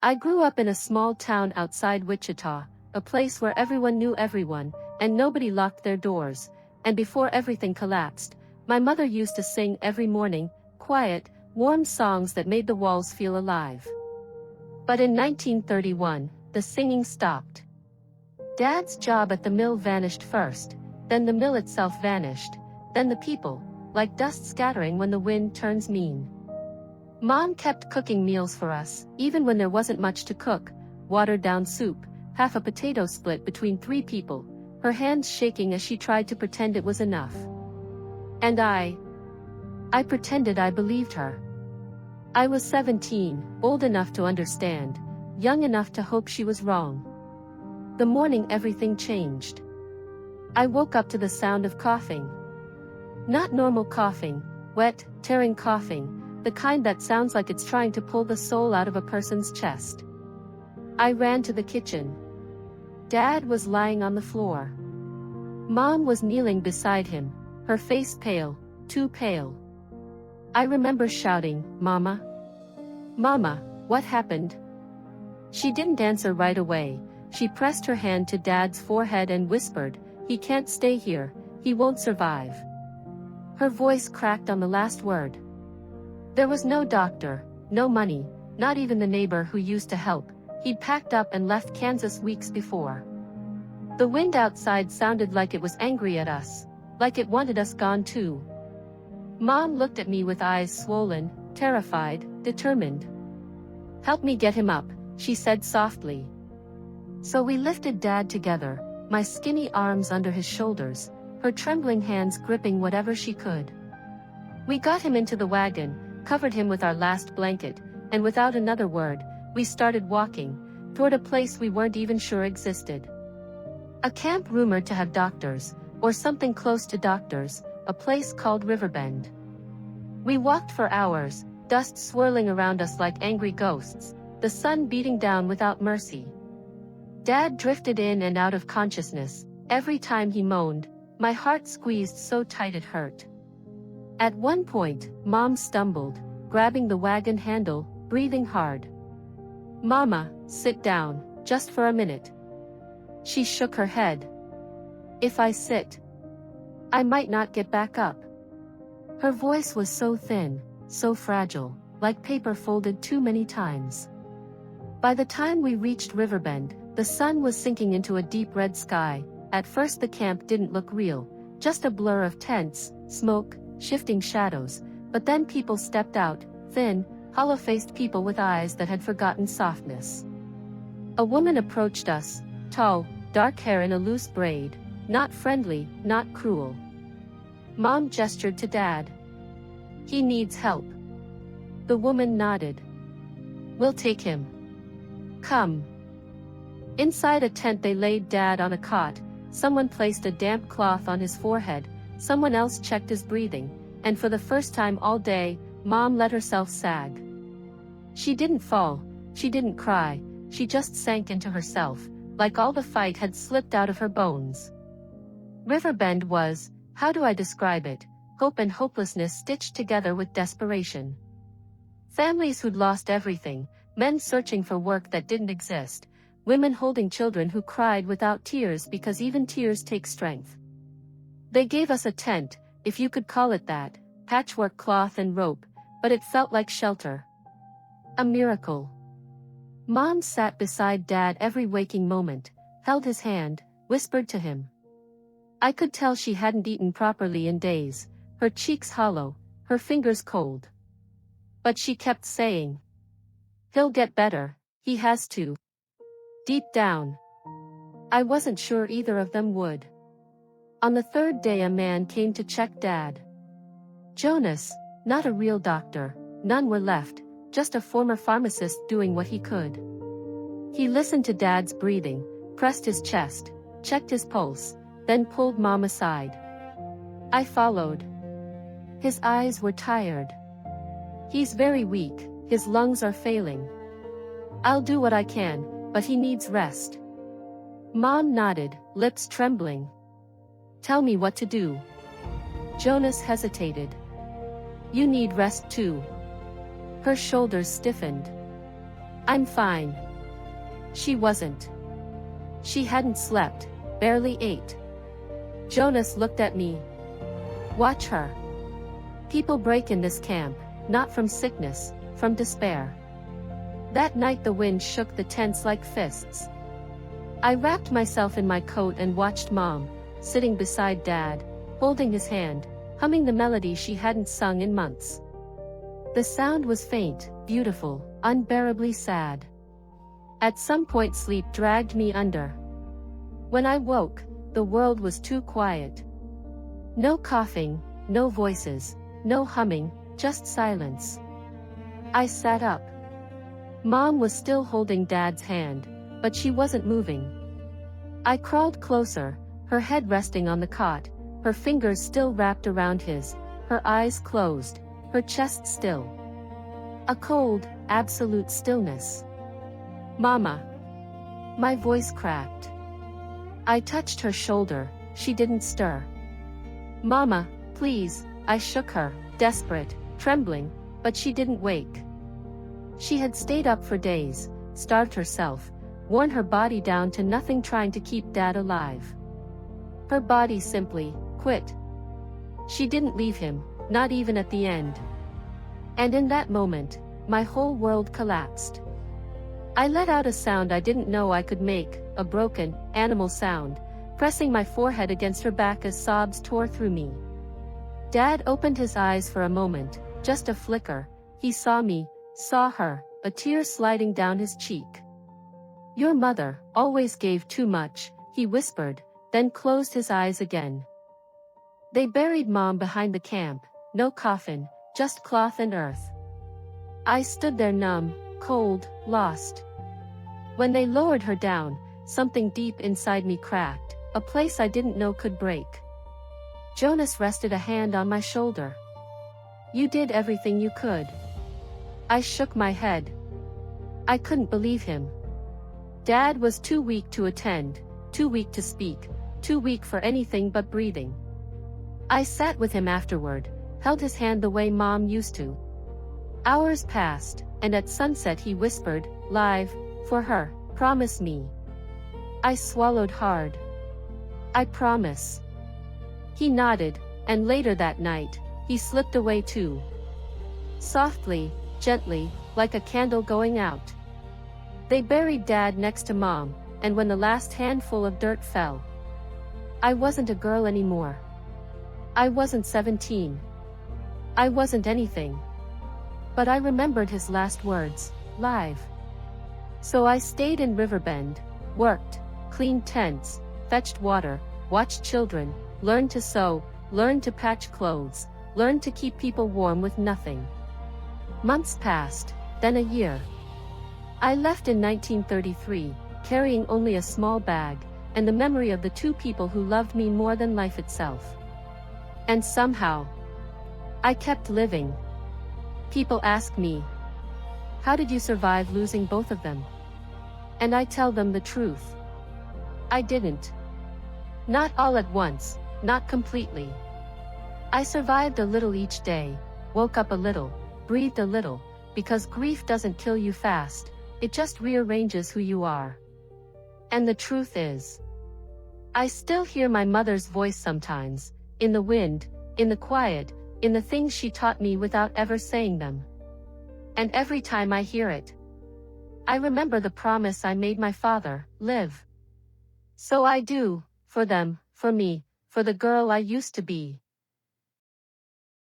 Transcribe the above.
I grew up in a small town outside Wichita, a place where everyone knew everyone, and nobody locked their doors, and before everything collapsed, my mother used to sing every morning, quiet, warm songs that made the walls feel alive. But in 1931, the singing stopped. Dad's job at the mill vanished first, then the mill itself vanished, then the people, like dust scattering when the wind turns mean. Mom kept cooking meals for us, even when there wasn't much to cook, watered-down soup, half a potato split between 3 people, her hands shaking as she tried to pretend it was enough. And I pretended I believed her. I was 17, old enough to understand, young enough to hope she was wrong. The morning everything changed. I woke up to the sound of coughing. Not normal coughing, wet, tearing coughing, the kind that sounds like it's trying to pull the soul out of a person's chest. I ran to the kitchen. Dad was lying on the floor. Mom was kneeling beside him, her face pale, too pale. I remember shouting, "Mama? Mama, what happened?" She didn't answer right away. She pressed her hand to Dad's forehead and whispered, "He can't stay here, he won't survive." Her voice cracked on the last word. There was no doctor, no money, not even the neighbor who used to help. He'd packed up and left Kansas weeks before. The wind outside sounded like it was angry at us, like it wanted us gone too. Mom looked at me with eyes swollen, terrified, determined. "Help me get him up," she said softly. So we lifted Dad together, my skinny arms under his shoulders, her trembling hands gripping whatever she could. We got him into the wagon, covered him with our last blanket, and without another word, we started walking, toward a place we weren't even sure existed. A camp rumored to have doctors, or something close to doctors, a place called Riverbend. We walked for hours, dust swirling around us like angry ghosts, the sun beating down without mercy. Dad drifted in and out of consciousness. Every time he moaned, my heart squeezed so tight it hurt. At one point, Mom stumbled, grabbing the wagon handle, breathing hard. "Mama, sit down, just for a minute." She shook her head. "If I sit, I might not get back up." Her voice was so thin, so fragile, like paper folded too many times. By the time we reached Riverbend, the sun was sinking into a deep red sky. At first the camp didn't look real, just a blur of tents, smoke, shifting shadows, but then people stepped out, thin, hollow-faced people with eyes that had forgotten softness. A woman approached us, tall, dark hair in a loose braid, not friendly, not cruel. Mom gestured to Dad. "He needs help." The woman nodded. "We'll take him. Come." Inside a tent they laid Dad on a cot, someone placed a damp cloth on his forehead, someone else checked his breathing, and for the first time all day, Mom let herself sag. She didn't fall, she didn't cry, she just sank into herself, like all the fight had slipped out of her bones. Riverbend was, how do I describe it, hope and hopelessness stitched together with desperation. Families who'd lost everything, men searching for work that didn't exist, women holding children who cried without tears because even tears take strength. They gave us a tent, if you could call it that, patchwork cloth and rope, but it felt like shelter. A miracle. Mom sat beside Dad every waking moment, held his hand, whispered to him. I could tell she hadn't eaten properly in days, her cheeks hollow, her fingers cold. But she kept saying, "He'll get better, he has to." Deep down, I wasn't sure either of them would. On the 3rd day a man came to check Dad. Jonas, not a real doctor, none were left, just a former pharmacist doing what he could. He listened to Dad's breathing, pressed his chest, checked his pulse, then pulled Mom aside. I followed. His eyes were tired. "He's very weak, his lungs are failing. I'll do what I can, but he needs rest." Mom nodded, lips trembling. "Tell me what to do." Jonas hesitated. "You need rest too." Her shoulders stiffened. I'm fine. She wasn't. She hadn't slept, barely ate. Jonas looked at me. Watch her. People break in this camp, not from sickness, from despair. That night the wind shook the tents like fists. I wrapped myself in my coat and watched Mom, sitting beside Dad, holding his hand, humming the melody she hadn't sung in months. The sound was faint, beautiful, unbearably sad. At some point sleep dragged me under. When I woke, the world was too quiet. No coughing, no voices, no humming, just silence. I sat up. Mom was still holding Dad's hand, but she wasn't moving. I crawled closer, her head resting on the cot, her fingers still wrapped around his, her eyes closed, her chest still. A cold, absolute stillness. Mama. My voice cracked. I touched her shoulder, she didn't stir. Mama, please, I shook her, desperate, trembling, but she didn't wake. She had stayed up for days, starved herself, worn her body down to nothing trying to keep Dad alive. Her body simply quit. She didn't leave him, not even at the end. And in that moment, my whole world collapsed. I let out a sound I didn't know I could make, a broken, animal sound, pressing my forehead against her back as sobs tore through me. Dad opened his eyes for a moment, just a flicker. He saw me, saw her, a tear sliding down his cheek. Your mother always gave too much, he whispered, then closed his eyes again. They buried Mom behind the camp, no coffin, just cloth and earth. I stood there numb, cold, lost. When they lowered her down, something deep inside me cracked, a place I didn't know could break. Jonas rested a hand on my shoulder. You did everything you could. I shook my head. I couldn't believe him. Dad was too weak to attend, too weak to speak, too weak for anything but breathing. I sat with him afterward, held his hand the way Mom used to. Hours passed, and at sunset he whispered, live, for her, promise me. I swallowed hard. I promise. He nodded, and later that night, he slipped away too. Softly, gently, like a candle going out. They buried Dad next to Mom, and when the last handful of dirt fell, I wasn't a girl anymore. I wasn't 17. I wasn't anything. But I remembered his last words, live. So I stayed in Riverbend, worked, cleaned tents, fetched water, watched children, learned to sew, learned to patch clothes, learned to keep people warm with nothing. Months passed, then a year. I left in 1933, carrying only a small bag, and the memory of the two people who loved me more than life itself. And somehow, I kept living. People ask me, how did you survive losing both of them? And I tell them the truth. I didn't. Not all at once, not completely. I survived a little each day, woke up a little, breathed a little, because grief doesn't kill you fast, it just rearranges who you are. And the truth is, I still hear my mother's voice sometimes, in the wind, in the quiet, in the things she taught me without ever saying them. And every time I hear it, I remember the promise I made my father, live. So I do, for them, for me, for the girl I used to be.